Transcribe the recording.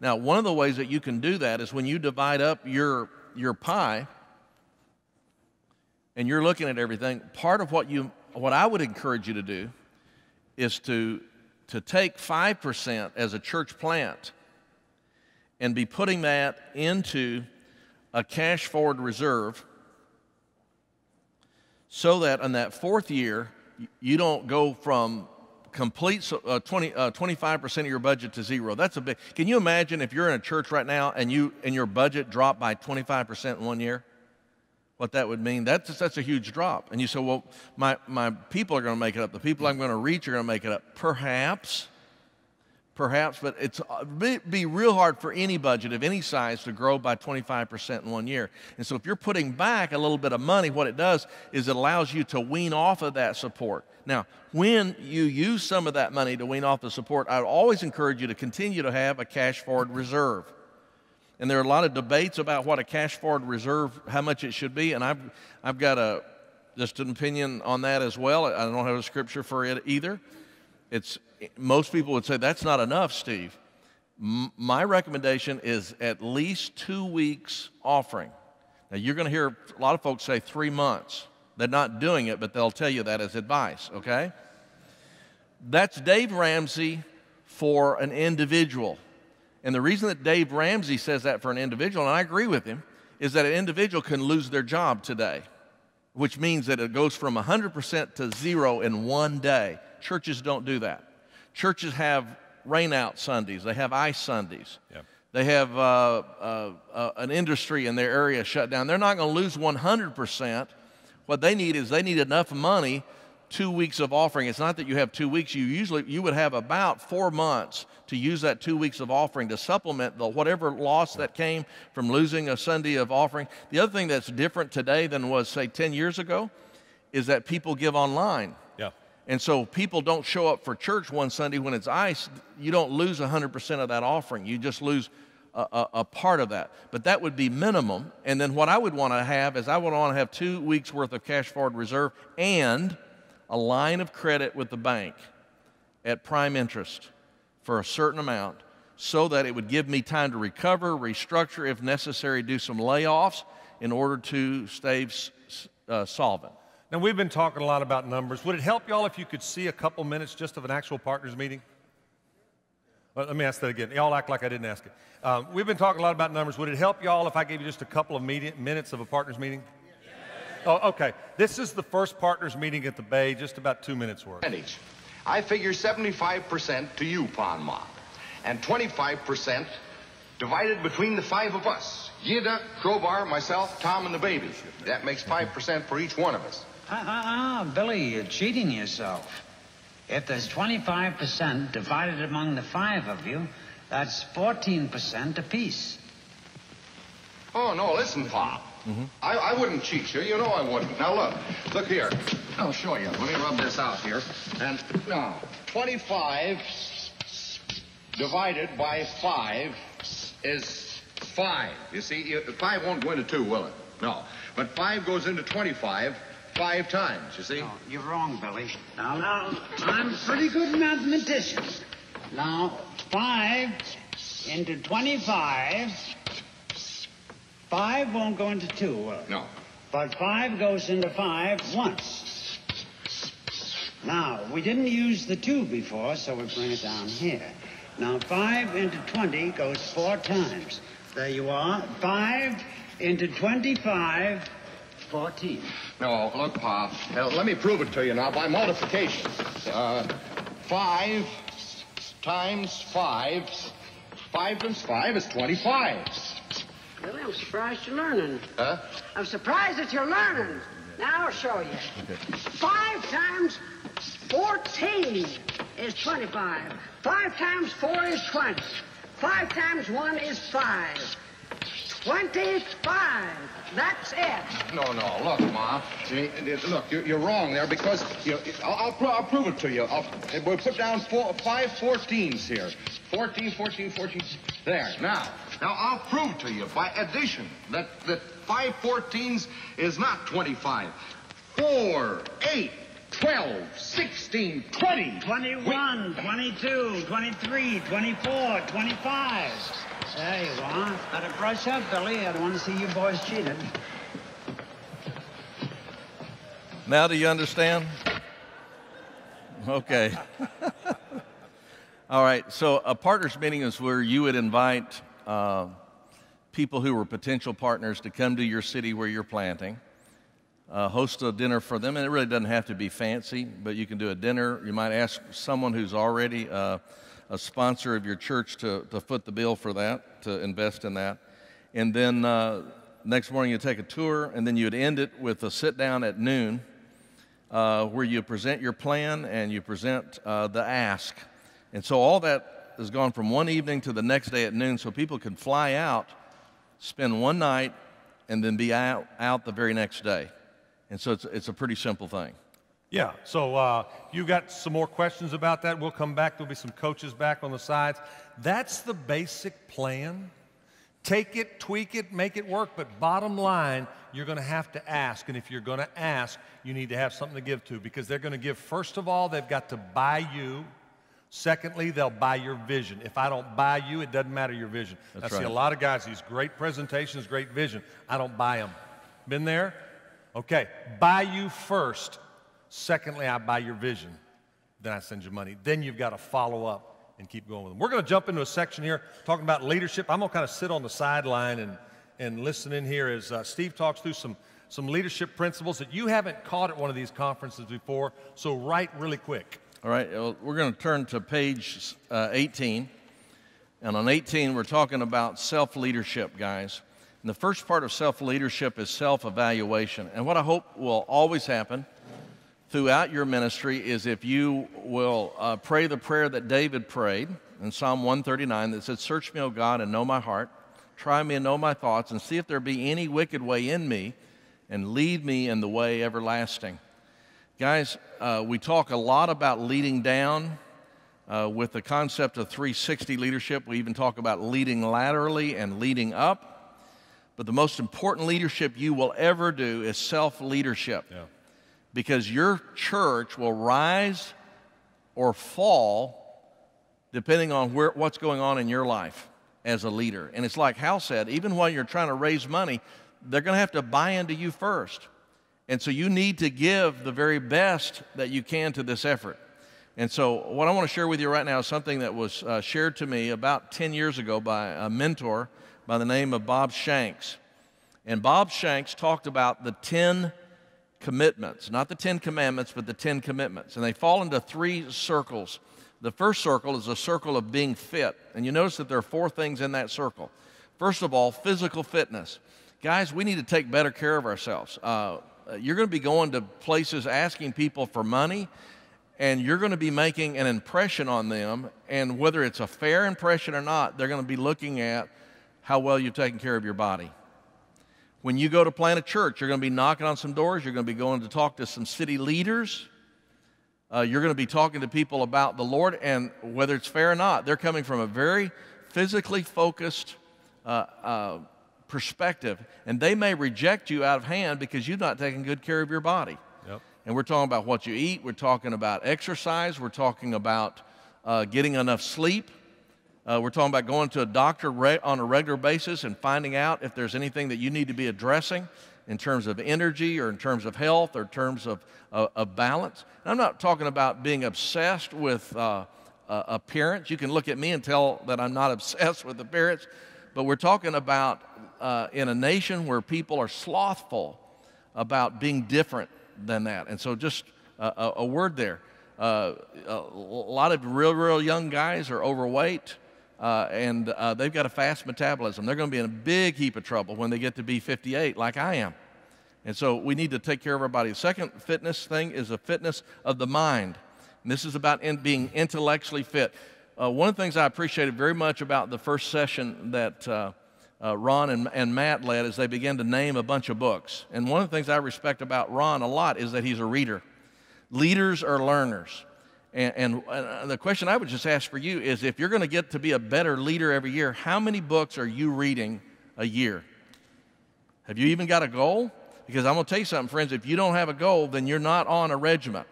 Now, one of the ways that you can do that is when you divide up your pie and you're looking at everything, part of what I would encourage you to do is to take 5% as a church plant and be putting that into a cash forward reserve so that in that fourth year, you don't go from complete 25% of your budget to zero. That's a big. Can you imagine if you're in a church right now and your budget dropped by 25% in 1 year? What that would mean? That's a huge drop. And you say, well, my people are going to make it up. The people I'm going to reach are going to make it up. Perhaps, but it'd be real hard for any budget of any size to grow by 25% in 1 year. And so if you're putting back a little bit of money, what it does is it allows you to wean off of that support. Now, when you use some of that money to wean off the support, I would always encourage you to continue to have a cash forward reserve. And there are a lot of debates about what a cash forward reserve, how much it should be, and I've got just an opinion on that as well. I don't have a scripture for it either. Most people would say, that's not enough, Steve. My recommendation is at least 2 weeks offering. Now, you're going to hear a lot of folks say 3 months. They're not doing it, but they'll tell you that as advice, okay? That's Dave Ramsey for an individual. And the reason that Dave Ramsey says that for an individual, and I agree with him, is that an individual can lose their job today, which means that it goes from 100% to zero in 1 day. Churches don't do that. Churches have rain-out Sundays. They have ice Sundays. Yeah. They have an industry in their area shut down. They're not going to lose 100%. What they need is enough money, 2 weeks of offering. It's not that you have 2 weeks. You would have about 4 months to use that 2 weeks of offering to supplement whatever loss that came from losing a Sunday of offering. The other thing that's different today than was, say, 10 years ago is that people give online. Yeah. And so people don't show up for church one Sunday when it's ice. You don't lose 100% of that offering. You just lose a part of that. But that would be minimum. And then what I would want to have is I would want to have 2 weeks worth of cash forward reserve and a line of credit with the bank at prime interest for a certain amount so that it would give me time to recover, restructure, if necessary, do some layoffs in order to stay solvent. Now, we've been talking a lot about numbers. Would it help y'all if you could see a couple minutes just of an actual partners meeting? Well, let me ask that again. Y'all act like I didn't ask it. We've been talking a lot about numbers. Would it help y'all if I gave you just a couple of minutes of a partners meeting? Oh, okay. This is the first partners meeting at the Bay, just about 2 minutes worth. I figure 75% to you, Ponma, and 25% divided between the 5 of us. Yida, Crowbar, myself, Tom, and the baby. That makes 5% for each one of us. Billy, you're cheating yourself. If there's 25% divided among the 5 of you, that's 14% apiece. Oh, no, listen, Pop. I wouldn't cheat you. You know I wouldn't. Now, look here. I'll show you. Let me rub this out here. And now, 25 divided by 5 is 5. You see, 5 won't go into 2, will it? No. But 5 goes into 25 5 times, you see? No, you're wrong, Billy. Now, I'm a pretty good mathematician. Now, 5 into 25... 5 won't go into 2, will it? No. But 5 goes into 5 once. Now, we didn't use the 2 before, so we bring it down here. Now, 5 into 20 goes 4 times. There you are. 5 into 25, 14. No, look, Pop. Let me prove it to you now by multiplication. 5 times 5. 5 times 5 is 25. Billy, I'm surprised you're learning. Huh? I'm surprised that you're learning. Now I'll show you. 5 times 14 is 25. 5 times 4 is 20. 5 times 1 is 5. 25. That's it. No, look, Ma. See, look, you're wrong there because I'll prove it to you. We'll put down 5 14s here. 14, 14, 14. There. Now I'll prove to you by addition that 5 14s is not 25. 4, 8, 12, 16, 20. 21, 22, 23, 24, 25. There you are. Better brush up, Billy. I don't want to see you boys cheated. Now do you understand? Okay. All right, so a partners meeting is where you would invite people who were potential partners to come to your city where you're planting, host a dinner for them, and it really doesn't have to be fancy, but you can do a dinner. You might ask someone who's already a sponsor of your church to foot the bill for that, to invest in that. And then next morning you take a tour, and then you'd end it with a sit-down at noon where you present your plan and you present the ask. And so all that has gone from one evening to the next day at noon, so people can fly out, spend one night, and then be out the very next day. And so it's a pretty simple thing. Yeah, so you got some more questions about that. We'll come back. There'll be some coaches back on the sides. That's the basic plan. Take it, tweak it, make it work, but bottom line, you're going to have to ask. And if you're going to ask, you need to have something to give to, because they're going to give, first of all, they've got to buy you. Secondly, they'll buy your vision. If I don't buy you, it doesn't matter your vision. That's I see right. a lot of guys, these great presentations, great vision. I don't buy them. Been there? Okay, buy you first. Secondly, I buy your vision. Then I send you money. Then you've got to follow up and keep going with them. We're going to jump into a section here talking about leadership. I'm going to kind of sit on the sideline and listen in here as Steve talks through some leadership principles that you haven't caught at one of these conferences before. So write really quick. All right, we're going to turn to page 18. And on 18, we're talking about self-leadership, guys. And the first part of self-leadership is self-evaluation. And what I hope will always happen throughout your ministry is if you will pray the prayer that David prayed in Psalm 139 that said, "Search me, O God, and know my heart. Try me and know my thoughts, and see if there be any wicked way in me, and lead me in the way everlasting." Guys, we talk a lot about leading down with the concept of 360 leadership. We even talk about leading laterally and leading up. But the most important leadership you will ever do is self-leadership. Yeah. Because your church will rise or fall depending on what's going on in your life as a leader. And it's like Hal said, even while you're trying to raise money, they're going to have to buy into you first. And so you need to give the very best that you can to this effort. And so what I want to share with you right now is something that was shared to me about 10 years ago by a mentor by the name of Bob Shanks. And Bob Shanks talked about the 10 commitments, not the 10 commandments, but the 10 commitments. And they fall into 3 circles. The first circle is a circle of being fit. And you notice that there are 4 things in that circle. First of all, physical fitness. Guys, we need to take better care of ourselves. You're going to be going to places asking people for money, and you're going to be making an impression on them. And whether it's a fair impression or not, they're going to be looking at how well you've taken care of your body. When you go to plant a church, you're going to be knocking on some doors. You're going to be going to talk to some city leaders. You're going to be talking to people about the Lord, and whether it's fair or not, they're coming from a very physically focused perspective, and they may reject you out of hand because you've not taken good care of your body. Yep. And we're talking about what you eat. We're talking about exercise. We're talking about getting enough sleep. We're talking about going to a doctor on a regular basis and finding out if there's anything that you need to be addressing in terms of energy or in terms of health or in terms of balance. And I'm not talking about being obsessed with appearance. You can look at me and tell that I'm not obsessed with appearance. But we're talking about in a nation where people are slothful about being different than that. And so just a word there. A lot of real young guys are overweight. And they've got a fast metabolism. They're going to be in a big heap of trouble when they get to be 58, like I am. And so we need to take care of our body. The second fitness thing is a fitness of the mind. And this is about being intellectually fit. One of the things I appreciated very much about the first session that Ron and Matt led is they began to name a bunch of books. And one of the things I respect about Ron a lot is that he's a reader. Leaders are learners. And the question I would just ask for you is, if you're going to get to be a better leader every year, how many books are you reading a year? Have you even got a goal? Because I'm going to tell you something, friends, if you don't have a goal, then you're not on a regiment.